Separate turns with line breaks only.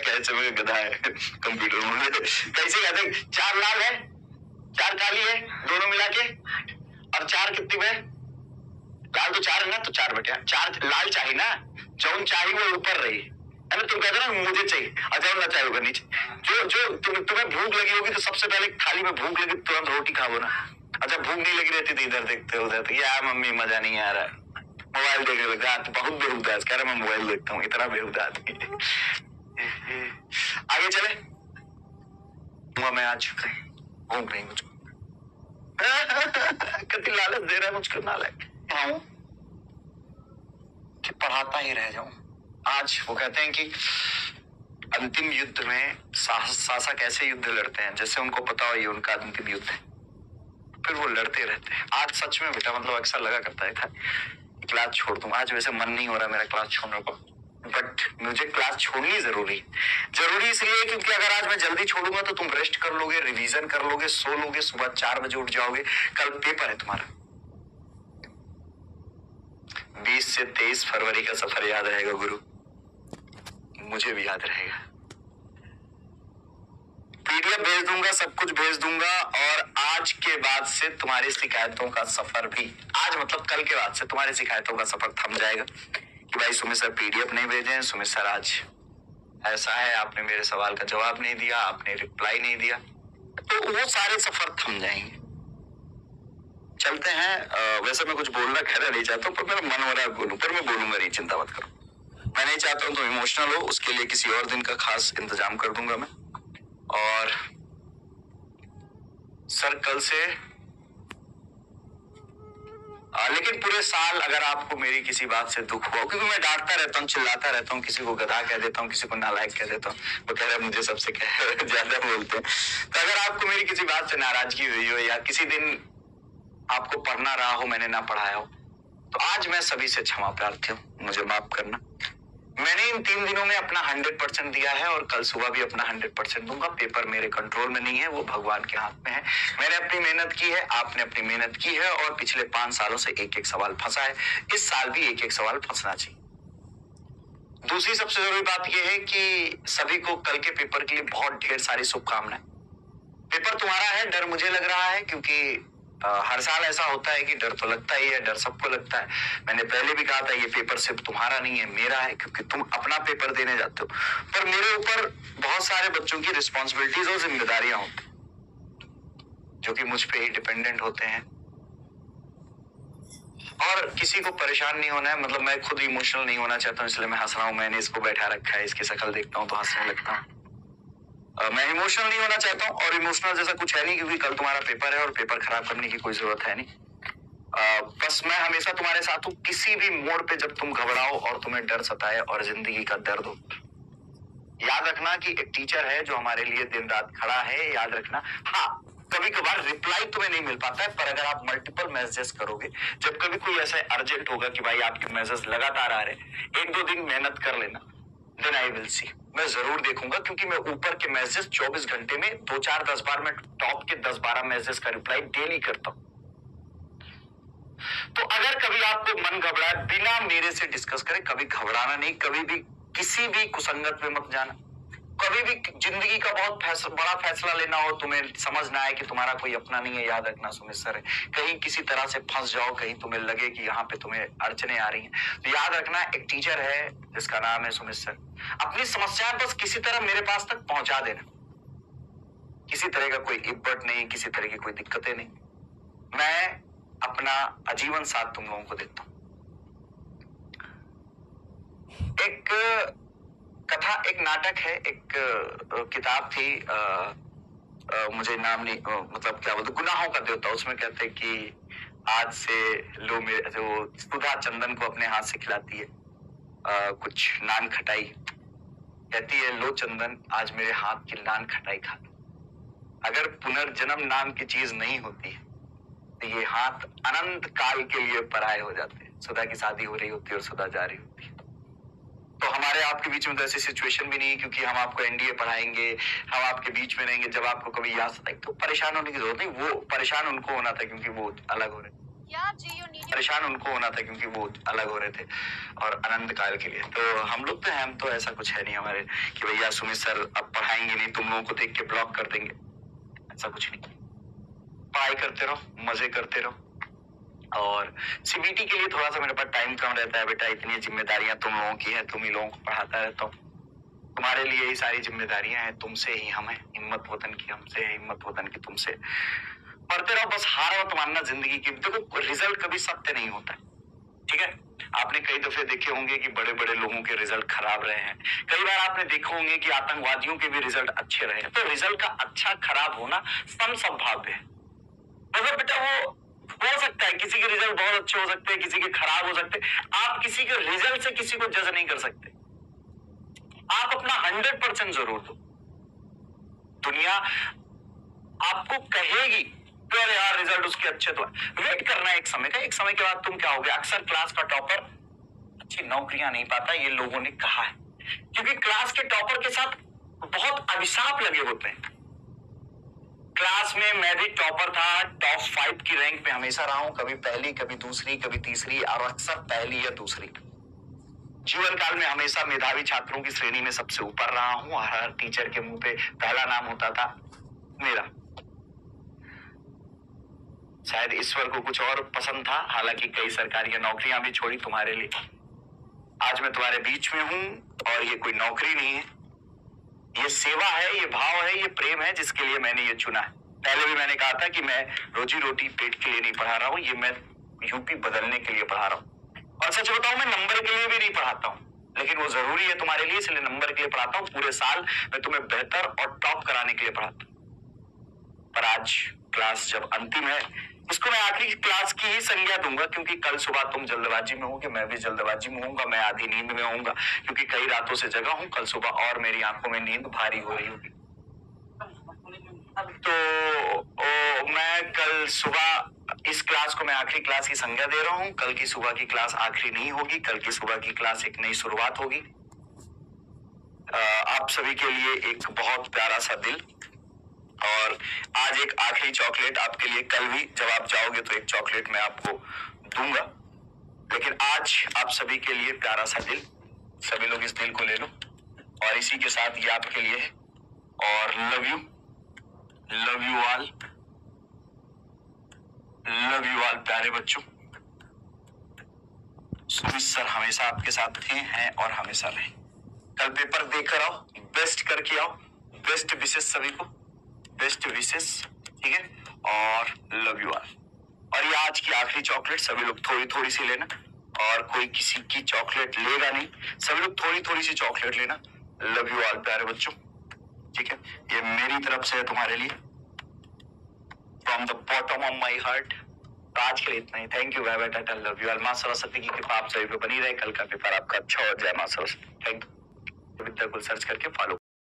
कैसे में गधा है कंप्यूटर में। कैसे कहते हैं 4 लाल है 4 काली है दोनों मिला के, और 4 कितनी में? लाल तो 4 है ना, तो 4 बटे 4 लाल चाहिए ना, जौन चाहिए वो ऊपर रही है ना। तुम कहते ना मुझे चाहिए, अच्छा ना चाहिए होगा नीचे। जो तुम्हें भूख लगी होगी तो सबसे पहले थाली में भूख लगी तुरंत रोटी खाओ ना। अच्छा भूख नहीं लगी रहती तो इधर देखते उधर तो यार मम्मी मजा नहीं आ रहा, मोबाइल देखने लगा। तो बहुत बेहुदा है, कह रहा मैं मोबाइल देखता हूँ, इतना बेहुदा आदमी। आगे चले, मैं आज भूख नहीं मुझको। कितनी लालच दे रहा है मुझको नालायक, कि पढ़ाता ही रह जाऊं। आज वो कहते हैं कि अंतिम युद्ध में सासा कैसे युद्ध लड़ते हैं, जैसे उनको पता हो ये उनका अंतिम युद्ध है, फिर वो लड़ते रहते हैं। आज सच में बेटा मतलब अक्सर लगा करता था क्लास छोड़ दूं। आज वैसे मन नहीं हो रहा मेरा क्लास छोड़ने को, बट मुझे क्लास छोड़नी जरूरी इसलिए क्योंकि अगर आज मैं जल्दी छोड़ूंगा तो तुम रेस्ट कर लोगे, रिवीजन कर लोगे, सो लोगे, सुबह 4 बजे उठ जाओगे, कल पेपर है तुम्हारा। 20 से 23 फरवरी का सफर याद रहेगा गुरु, मुझे भी याद रहेगा। पीडीएफ भेज दूंगा, सब कुछ भेज दूंगा, और आज के बाद से तुम्हारी शिकायतों का सफर भी, आज मतलब कल के बाद से तुम्हारी शिकायतों का सफर थम जाएगा कि भाई सुमित सर पीडीएफ नहीं भेजे, सुमित सर आज ऐसा है, आपने मेरे सवाल का जवाब नहीं दिया, आपने रिप्लाई नहीं दिया, तो वो सारे सफर थम जाएंगे। चलते हैं। वैसे मैं कुछ बोलना कहना नहीं चाहता हूँ, पर मेरा मन हो रहा है बोलूं, पर मैं बोलूंगा नहीं, चिंता मत करो। मैं नहीं चाहता हूँ तुम इमोशनल हो, उसके लिए किसी और दिन का खास इंतजाम कर दूंगा मैं। और सर कल से लेकिन पूरे साल अगर आपको मेरी किसी बात से दुख हुआ, क्योंकि मैं डांटता रहता हूँ, चिल्लाता रहता हूँ, किसी को गधा कह देता हूँ, किसी को नालायक कह देता हूँ, वो कह रहा है मुझे सबसे ज्यादा बोलते हैं। तो अगर आपको मेरी किसी बात से नाराजगी हुई हो, या किसी दिन आपको पढ़ना रहा हो मैंने ना पढ़ाया हो, तो आज मैं सभी से क्षमा प्रार्थी हूँ, मुझे माफ करना। मैंने इन 3 दिनों में अपना 100% दिया है, और कल सुबह भी अपना 100% दूंगा। पेपर मेरे कंट्रोल में नहीं है, वो भगवान के हाथ में है। मैंने अपनी मेहनत की है, आपने अपनी मेहनत की है, और पिछले 5 सालों से एक एक सवाल फंसा है, इस साल भी एक एक सवाल फंसना चाहिए। दूसरी सबसे जरूरी बात यह है कि सभी को कल के पेपर के लिए बहुत ढेर सारी शुभकामनाएं। पेपर तुम्हारा है, डर मुझे लग रहा है, क्योंकि हर साल ऐसा होता है कि डर तो लगता ही है, डर सबको लगता है। मैंने पहले भी कहा था ये पेपर सिर्फ तुम्हारा नहीं है, मेरा है, क्योंकि तुम अपना पेपर देने जाते हो, पर मेरे ऊपर बहुत सारे बच्चों की रिस्पॉन्सिबिलिटीज और जिम्मेदारियां होती जो कि मुझ पे ही डिपेंडेंट होते हैं। और किसी को परेशान नहीं होना है, मतलब मैं खुद इमोशनल नहीं होना चाहता हूँ, इसलिए मैं हंस रहा हूँ। मैंने इसको बैठा रखा है, इसकी शक्ल देखता हूँ तो हंसने लगता हूँ। मैं इमोशनल नहीं होना चाहता हूँ, और इमोशनल जैसा कुछ है नहीं, क्योंकि कल तुम्हारा पेपर है और पेपर खराब करने की कोई जरूरत है नहीं। बस मैं हमेशा तुम्हारे साथ हूँ, किसी भी मोड़ पे जब तुम घबराओ और तुम्हें डर सताए और जिंदगी का दर्द हो, याद रखना कि एक टीचर है जो हमारे लिए दिन रात खड़ा है। याद रखना, हाँ कभी कभार रिप्लाई तुम्हें नहीं मिल पाता है, पर अगर आप मल्टीपल मैसेजेस करोगे, जब कभी कोई ऐसा अर्जेंट होगा कि भाई आपके मैसेज लगातार आ रहे, 1-2 दिन मेहनत कर लेना, देन आई विल सी, मैं जरूर देखूंगा, क्योंकि मैं ऊपर के मैसेज 24 घंटे में 2-4-10 बार मैं टॉप के 10-12 मैसेज का रिप्लाई डेली करता हूं। तो अगर कभी आपको मन घबराए, बिना मेरे से डिस्कस करे कभी घबराना नहीं, कभी भी किसी भी कुसंगत में मत जाना। कभी भी जिंदगी का बहुत बड़ा फैसला लेना हो, तुम्हें समझ ना आए कि तुम्हारा कोई अपना नहीं है, याद रखना सुमित सर है, कहीं किसी तरह से फंस जाओ, कहीं तुम्हें लगे कि यहाँ पे तुम्हें अड़चने आ रही हैं, तो याद रखना एक टीचर है जिसका नाम है सुमित सर। अपनी समस्या बस किसी तरह मेरे पास तक पहुंचा देना, किसी तरह का कोई इब्बट नहीं, किसी तरह की कोई दिक्कतें नहीं, मैं अपना आजीवन साथ तुम लोगों को देता हूं। एक कथा, एक नाटक है, एक किताब थी, मुझे नाम नहीं, मतलब क्या बोलते, गुनाहों का देवता, उसमें कहते हैं कि आज से लो, मेरे जो सुधा चंदन को अपने हाथ से खिलाती है कुछ नान खटाई, कहती है लो चंदन आज मेरे हाथ की नान खटाई खा लो। अगर पुनर्जन्म नाम की चीज नहीं होती है तो ये हाथ अनंत काल के लिए पराये हो जाते हैं। सुधा की शादी हो रही होती है और सुधा जा रही होती है, तो हमारे आपके बीच में तो ऐसी सिचुएशन भी नहीं है, क्योंकि हम आपको एनडीए पढ़ाएंगे, हम आपके बीच में रहेंगे, जब आपको कभी याद आता है तो परेशान होने की जरूरत नहीं। वो परेशान उनको होना था क्योंकि वो अलग हो रहे, परेशान उनको होना था क्योंकि वो अलग हो रहे थे और अनंत काल के लिए। तो हम लोग तो हैं, हम तो ऐसा कुछ है नहीं हमारे कि भैया सुमित सर अब पढ़ाएंगे नहीं, तुम लोगों को देख के ब्लॉक कर देंगे, ऐसा कुछ नहीं। पढ़ाई करते रहो, मजे करते रहो। और सीबीटी के लिए थोड़ा सा मेरे पास टाइम कम रहता है बेटा, इतनी जिम्मेदारियां तुम लोगों की है, तुम ही लोगों को पढ़ाता रहता हूँ, तुम्हारे लिए ही सारी जिम्मेदारियां हैं, तुमसे ही हम है, हिम्मत वतन की हमसे है, हिम्मत वतन की तुमसे। पढ़ते रहो, बस हार मत मानना जिंदगी की। देखो रिजल्ट कभी सत्य नहीं होता, ठीक है। आपने कई दफे देखे होंगे कि बड़े बड़े लोगों के रिजल्ट खराब रहे हैं, कई बार आपने देखे होंगे कि आतंकवादियों के भी रिजल्ट अच्छे रहे हैं। तो रिजल्ट का अच्छा खराब होना समभाव्य है। मतलब बेटा वो हो सकता है किसी के रिजल्ट बहुत अच्छे हो सकते हैं, किसी के खराब हो सकते हैं। आप किसी के रिजल्ट से किसी को जज नहीं कर सकते। आप अपना 100% जरूर दो। दुनिया आपको कहेगी तो अरे यार रिजल्ट उसके अच्छे तो है, वेट करना है एक समय का, एक समय के बाद तुम क्या हो गया। अक्सर क्लास का टॉपर अच्छी नौकरियां नहीं पाता, ये लोगों ने कहा है, क्योंकि क्लास के टॉपर के साथ बहुत अभिशाप लगे होते हैं। क्लास में मैं भी टॉपर था, टॉप 5 की रैंक पे हमेशा रहा हूं, कभी पहली, कभी दूसरी, कभी तीसरी और अक्सर पहली या दूसरी। जीवन काल में हमेशा मेधावी छात्रों की श्रेणी में सबसे ऊपर रहा हूं और हर टीचर के मुंह पे पहला नाम होता था मेरा। शायद ईश्वर को कुछ और पसंद था, हालांकि कई सरकारी नौकरियां भी छोड़ी तुम्हारे लिए। आज मैं तुम्हारे बीच में हूं और ये कोई नौकरी नहीं है, ये सेवा है, ये भाव है, ये प्रेम है जिसके लिए मैंने ये चुना है। पहले भी मैंने कहा था कि मैं रोजी रोटी पेट के लिए नहीं पढ़ा रहा हूं, ये मैं यूपी बदलने के लिए पढ़ा रहा हूं। और सच बताऊं मैं नंबर के लिए भी नहीं पढ़ाता हूं, लेकिन वो जरूरी है तुम्हारे लिए, इसलिए नंबर के लिए पढ़ाता हूं। पूरे साल मैं तुम्हें बेहतर और टॉप कराने के लिए पढ़ाता हूं। पर आज क्लास जब अंतिम है, इसको मैं आखिरी क्लास की ही संज्ञा दूंगा, क्योंकि कल सुबह तुम जल्दबाजी में होगे, मैं भी जल्दबाजी में होऊंगा, मैं आधी नींद में होऊंगा क्योंकि कई रातों से जगा हूं। कल सुबह और मेरी आंखों में नींद भारी हो रही होगी। तो मैं कल सुबह इस क्लास को मैं आखिरी क्लास की संज्ञा दे रहा हूं। कल की सुबह की क्लास आखिरी नहीं होगी, कल की सुबह की क्लास एक नई शुरुआत होगी। आप सभी के लिए एक बहुत प्यारा सा दिल और आज एक आखिरी चॉकलेट आपके लिए। कल भी जब आप जाओगे तो एक चॉकलेट मैं आपको दूंगा, लेकिन आज आप सभी के लिए प्यारा सा दिल। सभी लोग इस दिल को ले लो और इसी के साथ ये आपके लिए है। और love you all, love you all प्यारे बच्चों। सुमित सर हमेशा आपके साथ थे, हैं और हमेशा रहे। कल पेपर देकर आओ, बेस्ट करके आओ, बेस्ट विशेष सभी को, बेस्ट विशेष, ठीक है। और लव यू ऑल। और ये आज की आखिरी चॉकलेट, सभी लोग थोड़ी थोड़ी सी लेना और कोई किसी की चॉकलेट लेगा नहीं, सभी लोग थोड़ी थोड़ी सी चॉकलेट लेना। लव यू ऑल प्यारे बच्चों, ठीक है। ये मेरी तरफ से है तुम्हारे लिए, from the bottom of my heart. आज के लिए इतना ही। Thank you, bye bye, tata, love you all. माँ सरस्वती की कृपा आप सभी पे बनी रहे। कल का पेपर आपका अच्छा हो जाए, माँ सरस्वती। Thank you. विद्या को सर्च करके फॉलो